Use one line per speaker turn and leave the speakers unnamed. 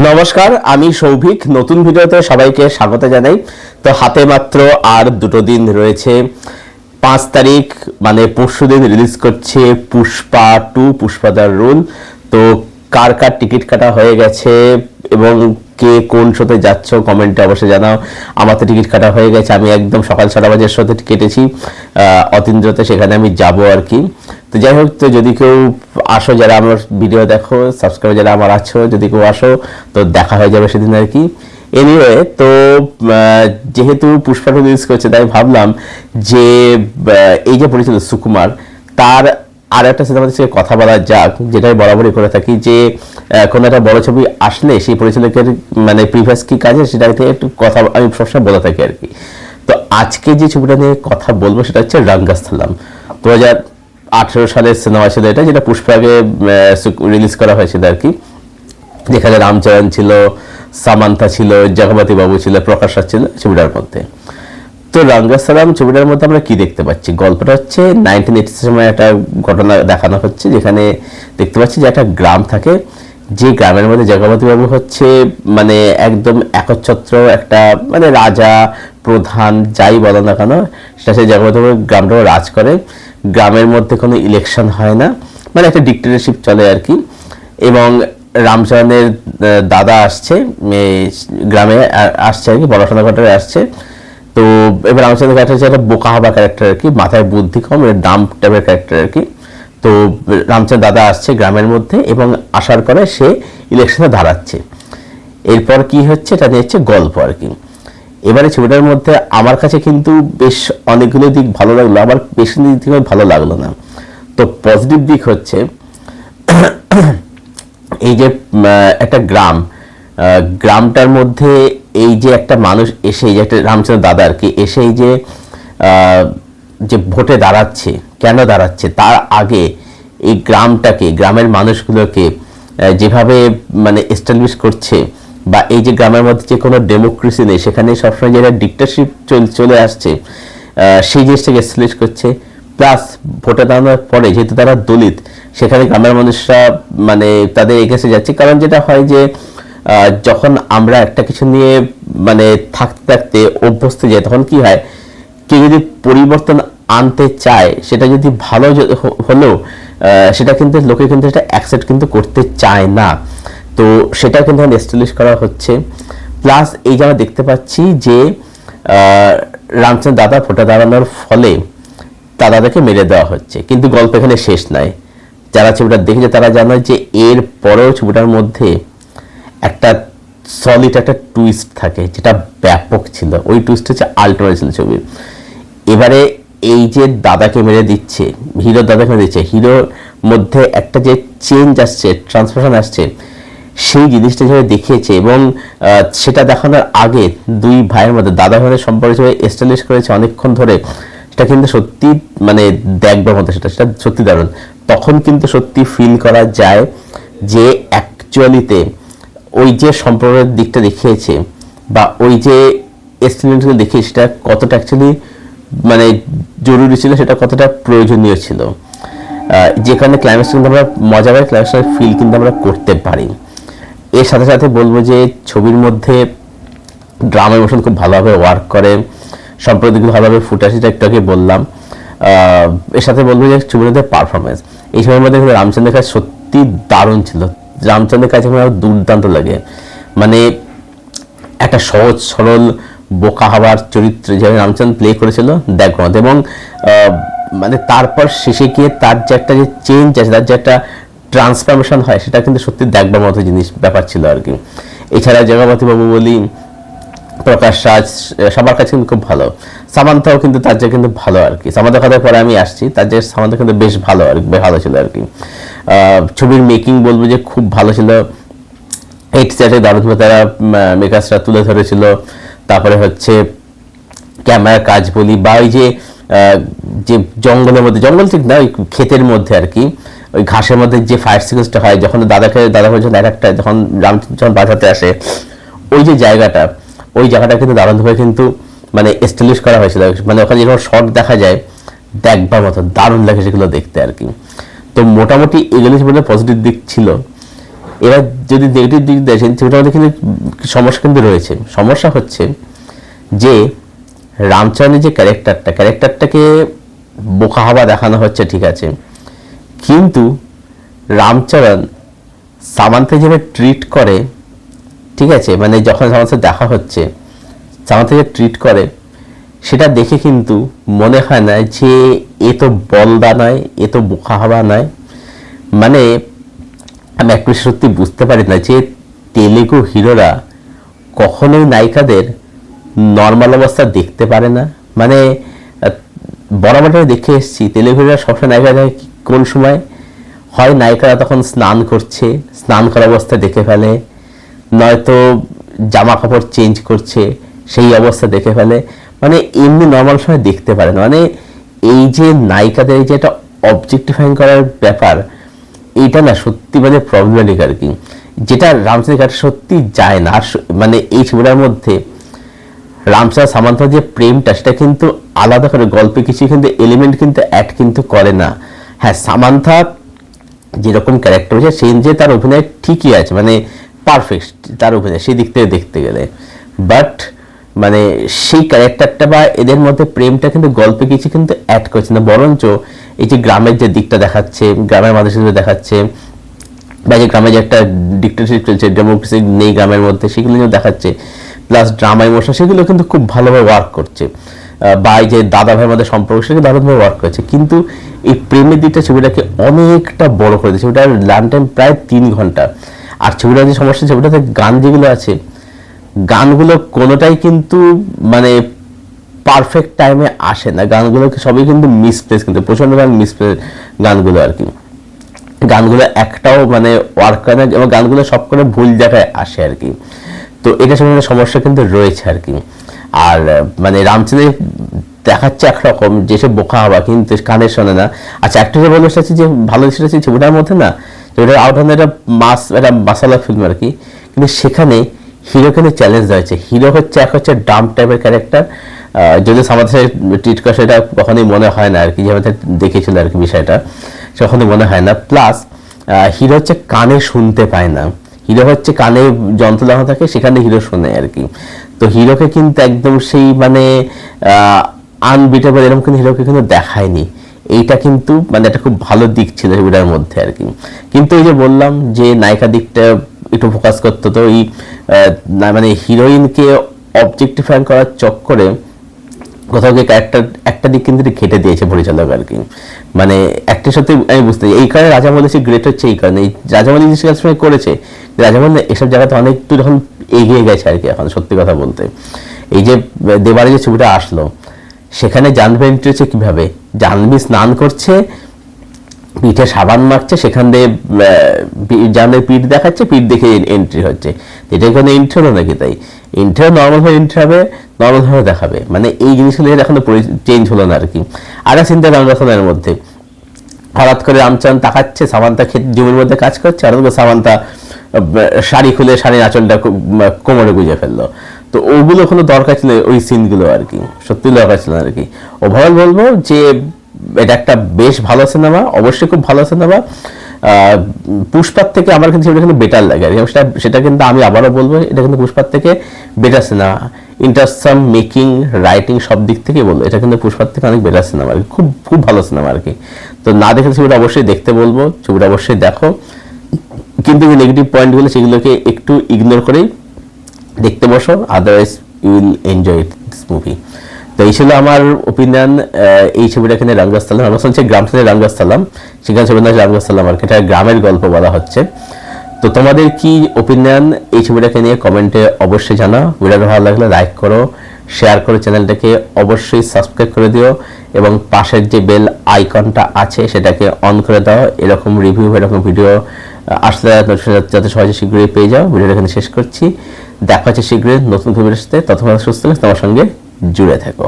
নমস্কার, আমি সৌভিক। নতুন ভিডিওতে সবাইকে স্বাগত জানাই। তো হাতে মাত্র আর 2 দিন রয়েছে। 5 তারিখ মানে পরশুদিন রিলিজ করছে পুষ্পা 2, পুষ্পা দ্য রুল। তো কার কার টিকিট কাটা হয়ে গেছে এবং কে কোন শোতে যাচ্ছ কমেন্টে অবশ্যই জানাও। আমার তো টিকিট কাটা হয়ে গেছে, আমি একদম সকাল 6টা বাজের শোতে কেটেছি অতীন্দ্রতে, সেখানে আমি যাব আর কি। তো যাই হোক, তো যদি কেউ আসো, যারা আমার ভিডিও দেখো, সাবস্ক্রাইব যারা আমার আছো, যদি কেউ আসো তো দেখা হয়ে যাবে সেদিন আর কি। এনিওয়ে, তো যেহেতু পুষ্পা রিলিজ করছে তাই ভাবলাম যে এই যে পরিচালক সুকুমার, তার আর একটা সিনেমার সাথে কথা বলা যাক, যেটাই বরাবরই করে থাকি যে কোনো একটা বড় ছবি আসলে সেই পরিচালকের মানে প্রিভিয়াস কি কাজে সেটা একটু কথা আমি সবসময় বলে থাকি আর কি। তো আজকে যে ছবিটা নিয়ে কথা বলবো সেটা হচ্ছে রঙ্গস্থলম। 2018 সালের সিনেমা ছিল এটা, যেটা পুষ্পাকে রিলিজ করা হয়েছিল আর কি। যেখানে রামচরণ ছিল, সামান্থা ছিল, জগপতি বাবু ছিল, প্রকাশ রাজ ছিল ছবিটার মধ্যে। তো রঙ্গস্থলম ছবিটার মধ্যে আমরা কি দেখতে পাচ্ছি? গল্পটা হচ্ছে 1980 সময় একটা ঘটনা দেখানো হচ্ছে, যেখানে দেখতে পাচ্ছি যে একটা গ্রাম থাকে, যে গ্রামের মধ্যে জগপতি বাবু হচ্ছে মানে একদম একচ্ছত্র একটা মানে রাজা প্রধান যাই বলো না কেন, সেটা সে জগপতি বাবু গ্রামটাও রাজ করে। গ্রামের মধ্যে কোনো ইলেকশন হয় না, মানে একটা ডিক্টেটরশিপ চলে আর কি। এবং রামচরণের দাদা আসছে গ্রামে আসছে আর কি, পড়াশোনা করতে আসছে। তো এবার রামচরণের ক্যারেক্টার হচ্ছে একটা বোকা হবা ক্যারেক্টার আর কি, মাথায় বুদ্ধি কম, ডাম্প টাইপের ক্যারেক্টার আর কি। তো রামচরণ দাদা আসছে গ্রামের মধ্যে এবং আসার পরে সে ইলেকশনে দাঁড়াচ্ছে। এরপর কি হচ্ছে এটা নিয়ে হচ্ছে গল্প আর কি। এবারে ছবিটার মধ্যে আমার কাছে কিন্তু বেশ অনেকগুলো দিক ভালো লাগলো, আবার বেশি দিক ভালো লাগলো না। তো পজিটিভ দিক হচ্ছে এই যে একটা গ্রামটার মধ্যে এই যে একটা মানুষ এসে, এই যে একটা রামচন্দ্র দাদা আর কি এসে এই যে ভোটে দাঁড়াচ্ছে, কেন দাঁড়াচ্ছে তার আগে এই গ্রামের মানুষগুলোকে যেভাবে মানে এস্টাবলিশ করছে, বা এই যে গ্রামের মধ্যে যে কোনো ডেমোক্রেসি নেই, সেখানে সবসময় যেটা ডিক্টেটরশিপ চলে আসছে সেই জিনিসটাকে এস্টাবলিশ করছে। প্লাস ভোটে দাঁড়ানোর পরে যেহেতু তারা দলিত, সেখানে গ্রামের মানুষরা মানে তাদের এগেছে যাচ্ছে। কারণ যেটা হয় যে যখন আমরা একটা কিছু নিয়ে মানে থাকতে থাকতে অভ্যস্ত যাই, তখন কি হয়, কেউ যদি পরিবর্তন আনতে চায়, সেটা যদি ভালো হলেও সেটা কিন্তু লোকে কিন্তু সেটা অ্যাকসেপ্ট কিন্তু করতে চায় না। তো সেটা কিন্তু এস্টাবলিশ করা হচ্ছে। প্লাস এই যে আমরা দেখতে পাচ্ছি যে রামচন্দ্র দাদা ভোটে দাঁড়ানোর ফলে দাদাকে মেরে দেওয়া হচ্ছে, কিন্তু গল্প এখানে শেষ নাই। যারা ছবিটা দেখেছে তারা জানে যে এর পরেও ছবিটার মধ্যে একটা সলিড একটা টুইস্ট থাকে, যেটা ব্যাপক ছিল। ওই টুইস্ট হচ্ছে আল্টিমেট ছিল ছবির। এবারে এই যে দাদাকে মেরে দিচ্ছে, হিরোর দাদাকে মেরে দিচ্ছে, হিরোর মধ্যে একটা যে চেঞ্জ আসছে, ট্রান্সফরমেশন আসছে, সেই জিনিসটা যেভাবে দেখিয়েছে এবং সেটা দেখানোর আগে দুই ভাইয়ের মধ্যে দাদা ভাইয়ের সম্পর্ক হিসেবে এস্টাবলিশ করেছে অনেকক্ষণ ধরে, সেটা কিন্তু সত্যি মানে দেখবার মতো, সেটা সত্যি দারুণ। তখন কিন্তু সত্যি ফিল করা যায় যে অ্যাকচুয়ালিতে ওই যে সম্পর্কের দিকটা দেখিয়েছে বা ওই যে এক্সপেরিমেন্টগুলো দেখিয়ে সেটা কতটা অ্যাকচুয়ালি মানে জরুরি ছিল, সেটা কতটা প্রয়োজনীয় ছিল। যেখানে ক্লাইম্যাক্স কিন্তু আমরা মজা পাই, ক্লাইম্যাক্সের ফিল কিন্তু আমরা করতে পারি। এর সাথে সাথে বলবো যে ছবির মধ্যে ড্রামা ইমোশন খুব ভালোভাবে ওয়ার্ক করে, সম্প্রদায়গুলো ভালোভাবে ফুটে আসে, একটু আগে বললাম। এর সাথে বলবো যে ছবির মধ্যে পারফরমেন্স, এই ছবির মধ্যে কিন্তু রামচন্দ্রের কাছে সত্যি দারুণ ছিল। রামচন্দ্রের কাছে আমার দুর্দান্ত লাগে, মানে একটা সহজ সরল বোকা হওয়ার চরিত্র যেভাবে রামচন্দ্র প্লে করেছিল দেখো। এবং মানে তারপর শেষে গিয়ে তার যে একটা যে চেঞ্জ আছে, তার যে একটা ট্রান্সফরমেশন হয়, সেটা কিন্তু সত্যি দেখবার মতো ব্যাপার ছিল আর কি। এছাড়া জগপতি বাবু বলি, প্রকাশ রাজ, সবার কাছে কিন্তু খুব ভালো। সামান্থাও কিন্তু তার যে কিন্তু ভালো আর কি। সামান্থার কথার পরে আমি আসছি, তার যে সামান্থা কিন্তু বেশ ভালো আর কি, ভালো ছিল আর কি। ছবির মেকিং বলবো যে খুব ভালো ছিল। দারুণভাবে তারা মেকার্সরা তুলে ধরেছিল। তারপরে হচ্ছে ক্যামেরার কাজ বলি, বা ওই যে জঙ্গলের মধ্যে, জঙ্গল ঠিক না, ওই ক্ষেতের মধ্যে আর কি, ওই ঘাসের মধ্যে যে ফায়ার সিকোয়েন্সটা হয়, যখন দাদা যখন একটা যখন যখন বাঁচাতে আসে, ওই যে জায়গাটা, ওই জায়গাটা কিন্তু দারুণভাবে কিন্তু মানে এস্টাবলিশ করা হয়েছিল। মানে ওখানে যেরকম শর্ট দেখা যায় দেখবার মতো দারুণ লাগে সেগুলো দেখতে আর কি। তো মোটামুটি এগুলো পজিটিভ দিক ছিল। এবার যদি নেগেটিভ দিক দেখেন ছবিটার মধ্যে কিন্তু সমস্যা কিন্তু রয়েছে। সমস্যা হচ্ছে যে রামচরণের যে ক্যারেক্টারটাকে বোকা হাবা দেখানো হচ্ছে, ঠিক আছে, কিন্তু রামচরণ সামান্থা যেভাবে ট্রিট করে, ঠিক আছে, মানে যখন সামান্থা দেখা হচ্ছে সামান্থা যে ট্রিট করে সেটা দেখে কিন্তু মনে হয় না যে এ তো বলদা নয়, এ তো বোকা হাবা নয়। মানে আমি একটু সত্যি বুঝতে পারি না যে তেলেগু হিরোরা কখনোই নায়িকাদের নর্মাল অবস্থা দেখতে পারে না। মানে বরাবর দেখে এসেছি তেলেগু হিরোরা সবসময় নায়িকা দেখে কোন সময় হয় নায়িকারা তখন স্নান করছে, স্নান করা অবস্থা দেখে ফেলে, নয়তো জামা কাপড় চেঞ্জ করছে সেই অবস্থা দেখে ফেলে। মানে এমনি নর্মাল সময় দেখতে পারে না। মানে এই যে নায়িকাদের এই যে একটা অবজেক্টিফাইং করার ব্যাপার, এইটা না সত্যি মানে প্রবলেমেটিক আর কি, যেটা রামচরণ ঘাটে সত্যি যায় না। আর মানে এই ছবিটার মধ্যে রামচরণ সামান্থা যে প্রেমটা সেটা কিন্তু আলাদা করে গল্পে কিছু কিন্তু এলিমেন্ট কিন্তু অ্যাড কিন্তু করে না। হ্যাঁ, সামান্থা যেরকম ক্যারেক্টার হয়েছে সেই যে তার অভিনয় ঠিকই আছে, মানে পারফেক্ট তার অভিনয় সেই দিক থেকে দেখতে গেলে, বাট মানে সেই ক্যারেক্টারটা বা এদের মধ্যে প্রেমটা কিন্তু গল্পে কিছু কিন্তু অ্যাড করছে না। বরঞ্চ এই যে গ্রামের যে দিকটা দেখাচ্ছে, গ্রামের মানুষ হিসেবে দেখাচ্ছে, বা যে গ্রামে যে একটা ডিক্টেটরশিপ চলছে, ডেমোক্রেসি নেই গ্রামের মধ্যে, সেগুলো যে দেখাচ্ছে, প্লাস ড্রামা ইমোশন, সেগুলো কিন্তু খুব ভালোভাবে ওয়ার্ক করছে। বা এই যে দাদা ভাইয়ের মধ্যে সম্পর্ক, সেগুলো দারুণভাবে ওয়ার্ক করছে। কিন্তু এই প্রেমের দিকটা ছবিটাকে অনেকটা বড় করে দিচ্ছে। ছবিটার রান টাইম প্রায় 3 ঘন্টা। আর ছবিটার যে সমস্যা, ছবিটাতে গান যেগুলো আছে, গানগুলো কোনোটাই কিন্তু মানে পারফেক্ট টাইমে আসে না। গানগুলো সবই কিন্তু মিসপ্লেস, কিন্তু প্রচণ্ড গান মিসপ্লেস গানগুলো আর কি। গানগুলো একটাও মানে ওয়ার্ক করে না, এবং গানগুলো সব করে ভুল জায়গায় আসে আর কি। তো এটা সঙ্গে সমস্যা কিন্তু রয়েছে আর কি। আর মানে রামচন্দ্র দেখাচ্ছে একরকম যেসব বোকা হওয়া, কিন্তু কানের শোনে না। আচ্ছা, একটা যে বলে আছে যে ভালো সেটা হচ্ছে ছবিটার মধ্যে না, ছবিটার আউটলাইন একটা মাসালা ফিল্ম আর কি, কিন্তু সেখানে হিরোকে চ্যালেঞ্জ রয়েছে। হিরো হচ্ছে ডাম্প টাইপের ক্যারেক্টার, যদি আমাদের ট্রিট করে সেটা কখনোই মনে হয় না আর কি, যে আমাদের দেখেছিল আর কি বিষয়টা, কখনোই মনে হয় না। প্লাস হিরো হচ্ছে কানে শুনতে পায় না, হিরো হচ্ছে কানে যন্ত্র লাগানো থাকে, সেখানে হিরো শোনে আর কি। তো হিরোকে কিন্তু একদম সেই মানে আনবিটেবল এরকম কিন্তু হিরোকে কিন্তু দেখায়নি। এইটা কিন্তু মানে একটা খুব ভালো দিক ছিল ছবিটার মধ্যে আর কি। কিন্তু এই যে বললাম যে নায়িকা দিকটা একটু ফোকাস করতো, তো এই মানে হিরোইনকে অবজেক্টিফাই করার চক্করে কোথাও গিয়ে ক্যারেক্টার একটা দিক কিন্তু ঘেটে দিয়েছে পরিচালক আর কি। মানে একটা সত্যি আমি বুঝতে এই কারণে রাজামৌলি সে গ্রেট হচ্ছে, এই কারণে রাজামৌলি যে সময় করেছে, রাজামৌলি এসব জায়গাতে অনেক একটু যখন এগিয়ে গেছে আর কি এখন, সত্যি কথা বলতে। এই যে দেবারে যে ছবিটা আসলো, সেখানে জাহ্নবী এন্ট্রি হচ্ছে কিভাবে, জাহ্নবী স্নান করছে, পিঠে সাবান মাখছে, সেখান দিয়ে জাহ্নবীর পিঠ দেখাচ্ছে, পিঠ দেখে এন্ট্রি হচ্ছে। এটা কোনো এন্ট্রি হলো নাকি? তাই এন্ট্রি নর্মালভাবে এন্ট্রি হবে, নর্মালভাবে দেখাবে, মানে এই জিনিসগুলো এখন চেঞ্জ হলো না আর কি। আর এক চিন্তা রামচরণের মধ্যে হঠাৎ করে রামচরণ তাকাচ্ছে, সামান্তা জমির মধ্যে কাজ করছে, আর সামান্তা শাড়ি খুলে শাড়ির আঁচলটা কোমরে গুঁজে ফেললো। তো ওগুলো কোনো দরকার ছিল ওই সিনগুলো আর কি, সত্যি দরকার ছিল আর কি। ওভারঅল বলবো যে এটা একটা বেশ ভালো সিনেমা, অবশ্যই খুব ভালো সিনেমা। পুষ্পার থেকে আমার কিন্তু সেটা কিন্তু বেটার লাগে আর কি, সেটা কিন্তু আমি আবারও বলবো, এটা কিন্তু পুষ্পার থেকে better cinema. Interesting making, writing, সব দিক থেকে বলবো এটা কিন্তু পুষ্পার থেকে অনেক বেটার সিনেমা আর কি, খুব খুব ভালো সিনেমা আর কি। তো না দেখে ছবিটা অবশ্যই দেখতে বলবো, ছবিটা অবশ্যই দেখো, কিন্তু নেগেটিভ পয়েন্টগুলো সেগুলোকে একটু ইগনোর করেই দেখতে বসো, otherwise you will enjoy this movie. তো এই ছিল আমার ওপিনিয়ন এই ছবিটা। এখানে রঙ্গস্থলম হচ্ছে গ্রাম থেকে রঙ্গস্থলম, সেখানে ছবিটা রঙ্গস্থলম আর কি, এটা গ্রামের গল্প বলা হচ্ছে। তো তোমাদের কি ওপিনিয়ন এই ছবিটাকে নিয়ে কমেন্টে অবশ্যই জানাও। ভিডিওটা ভালো লাগলে লাইক করো, শেয়ার করো, চ্যানেলটাকে অবশ্যই সাবস্ক্রাইব করে দিও, এবং পাশের যে বেল আইকনটা আছে সেটাকে অন করে দাও। এরকম রিভিউ, এরকম ভিডিও আসলে যাতে সহজে শীঘ্রই পেয়ে যাও। ভিডিওটা এখানে শেষ করছি, দেখা হচ্ছে শীঘ্রই নতুন ভিডিওর সাথে। ততক্ষণ সুস্থ তোমার সঙ্গে জুড়ে থাকো।